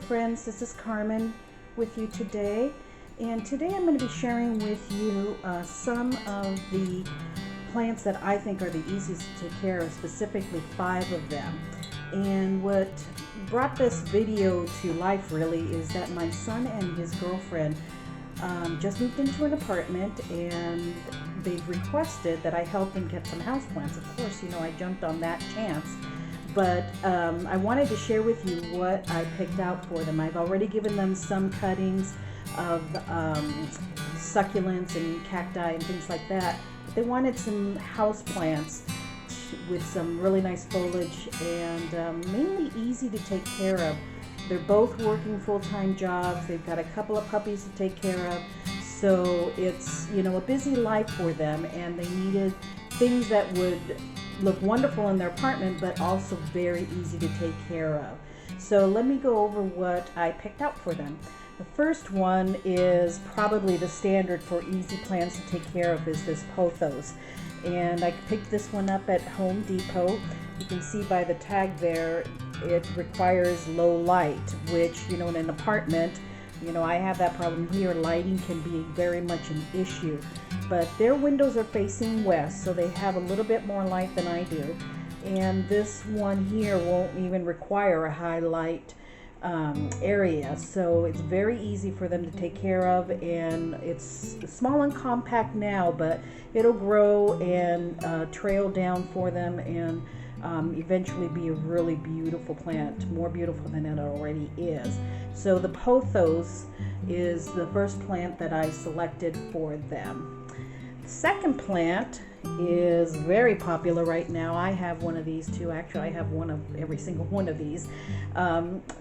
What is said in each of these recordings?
friends, this is Carmen with you today, and today I'm going to be sharing with you some of the plants that I think are the easiest to take care of, specifically 5 of them. And what brought this video to life really is that my son and his girlfriend just moved into an apartment, and they've requested that I help them get some houseplants. Of course, you know, I jumped on that chance. But I wanted to share with you what I picked out for them. I've already given them some cuttings of succulents and cacti and things like that. They wanted some house plants with some really nice foliage and mainly easy to take care of. They're both working full-time jobs. They've got a couple of puppies to take care of. So it's, you know, a busy life for them, and they needed things that would look wonderful in their apartment, but also very easy to take care of. So let me go over what I picked out for them. The first one is probably the standard for easy plants to take care of, is this Pothos. And I picked this one up at Home Depot. You can see by the tag there, it requires low light, which, you know, in an apartment, you know, I have that problem here. Lighting can be very much an issue. But their windows are facing west, so they have a little bit more light than I do. And this one here won't even require a high light area, so it's very easy for them to take care of, and it's small and compact now, but it'll grow and trail down for them and eventually be a really beautiful plant, more beautiful than it already is. So the Pothos is the first plant that I selected for them. The second plant is very popular right now. I have one of these too. Actually, I have one of every single one of these.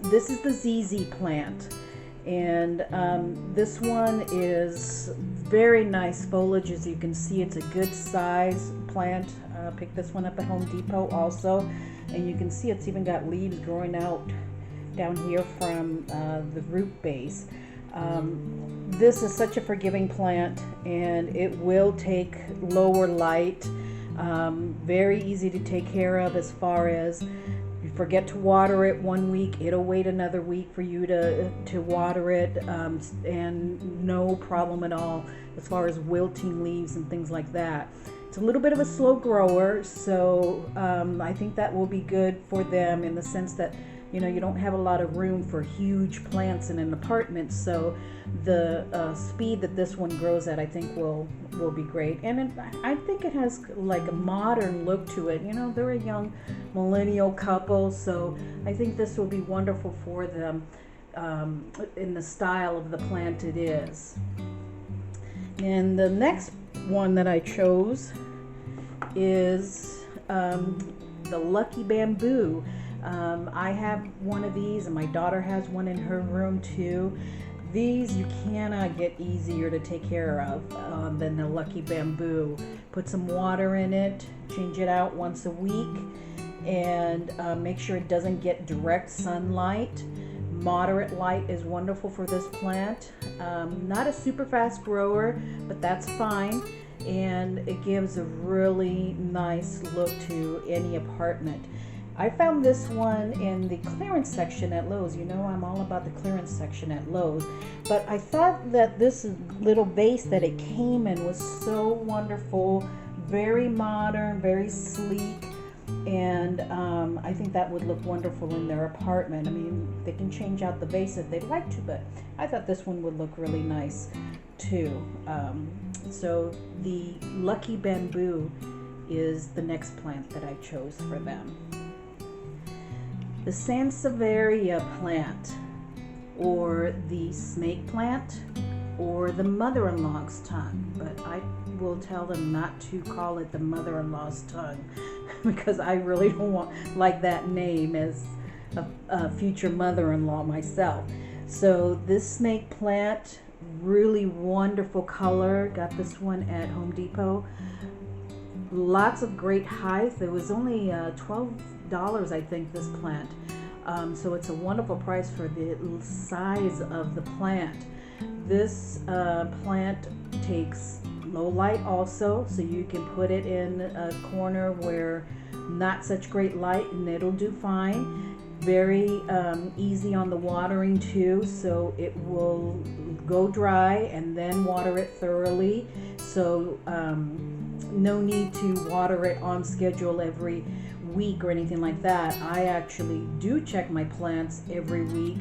This is the ZZ plant, and this one is very nice foliage. As you can see, it's a good size plant. Picked this one up at Home Depot also, and you can see it's even got leaves growing out down here from the root base. This is such a forgiving plant, and it will take lower light. Very easy to take care of, as far as you forget to water it one week, it'll wait another week for you to water it, and no problem at all as far as wilting leaves and things like that. It's a little bit of a slow grower, so I think that will be good for them in the sense that, you know, you don't have a lot of room for huge plants in an apartment, so the speed that this one grows at, I think will be great. And I think it has like a modern look to it. You know, they're a young millennial couple, so I think this will be wonderful for them in the style of the plant it is. And the next one that I chose is the Lucky Bamboo. I have one of these, and my daughter has one in her room too. These you cannot get easier to take care of than the Lucky Bamboo. Put some water in it, change it out once a week, and make sure it doesn't get direct sunlight. Moderate light is wonderful for this plant. Not a super fast grower, but that's fine, and it gives a really nice look to any apartment. I found this one in the clearance section at Lowe's. You know, I'm all about the clearance section at Lowe's. But I thought that this little vase that it came in was so wonderful, very modern, very sleek, and I think that would look wonderful in their apartment. I mean, they can change out the vase if they'd like to, but I thought this one would look really nice too. So the Lucky Bamboo is the next plant that I chose for them. The Sanseveria plant, or the snake plant, or the mother-in-law's tongue, but I will tell them not to call it the mother-in-law's tongue because I really don't like that name as a future mother-in-law myself. So this snake plant, really wonderful color. Got this one at Home Depot. Lots of great height. It was only $12, I think, this plant. So it's a wonderful price for the size of the plant. This plant takes low light also, so you can put it in a corner where not such great light and it'll do fine. Very easy on the watering too, so it will go dry and then water it thoroughly. So no need to water it on schedule every week or anything like that. I actually do check my plants every week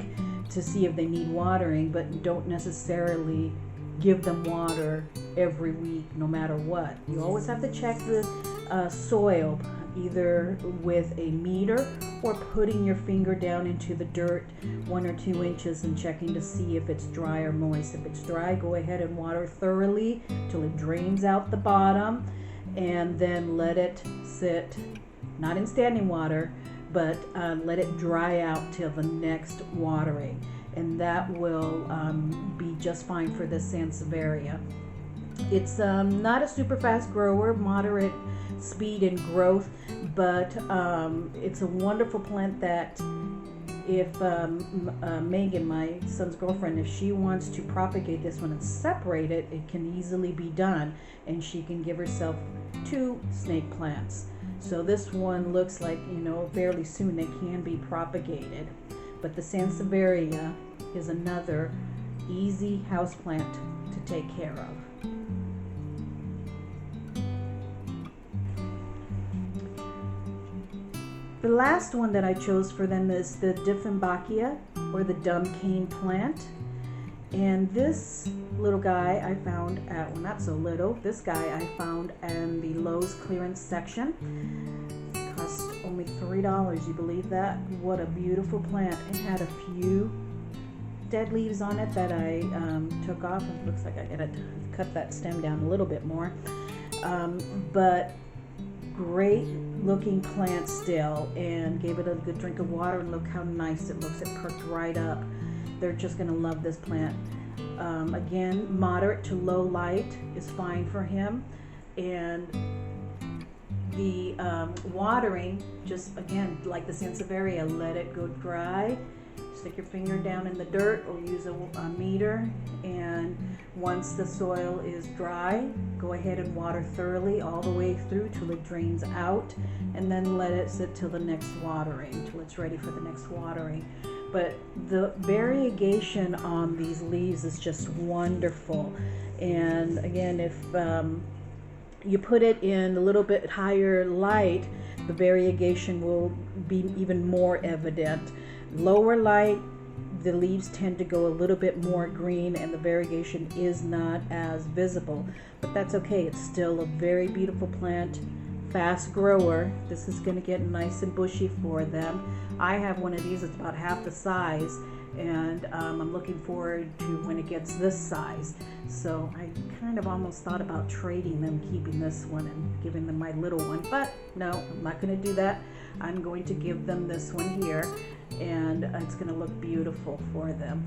to see if they need watering, but don't necessarily give them water every week no matter what. You always have to check the soil, either with a meter or putting your finger down into the dirt 1 or 2 inches and checking to see if it's dry or moist. If it's dry, go ahead and water thoroughly till it drains out the bottom, and then let it sit, not in standing water, but let it dry out till the next watering, and that will be just fine for this Sanseveria. It's not a super fast grower, moderate speed and growth, but it's a wonderful plant that if Megan, my son's girlfriend, if she wants to propagate this one and separate it, it can easily be done, and she can give herself 2 snake plants. So this one looks like, you know, fairly soon they can be propagated. But the Sanseveria is another easy house plant to take care of. The last one that I chose for them is the Diffenbachia, or the dumb cane plant. And this little guy I found at, well, not so little, this guy I found in the Lowe's clearance section. Cost only $3, you believe that? What a beautiful plant. It had a few dead leaves on it that I took off. It looks like I gotta cut that stem down a little bit more. But great looking plant still, and gave it a good drink of water, and look how nice it looks. It perked right up. They're just gonna love this plant. Again, moderate to low light is fine for him, and the watering, just again like the Sanseveria, let it go dry. Stick your finger down in the dirt or use a meter, and once the soil is dry, go ahead and water thoroughly all the way through till it drains out, and then let it sit till the next watering, till it's ready for the next watering. But the variegation on these leaves is just wonderful. And again, if you put it in a little bit higher light, the variegation will be even more evident. Lower light, the leaves tend to go a little bit more green and the variegation is not as visible, but that's okay. It's still a very beautiful plant, fast grower. This is going to get nice and bushy for them. I have one of these, it's about half the size, and I'm looking forward to when it gets this size. So I kind of almost thought about trading them, keeping this one and giving them my little one, but no, I'm not going to do that. I'm going to give them this one here, and it's going to look beautiful for them.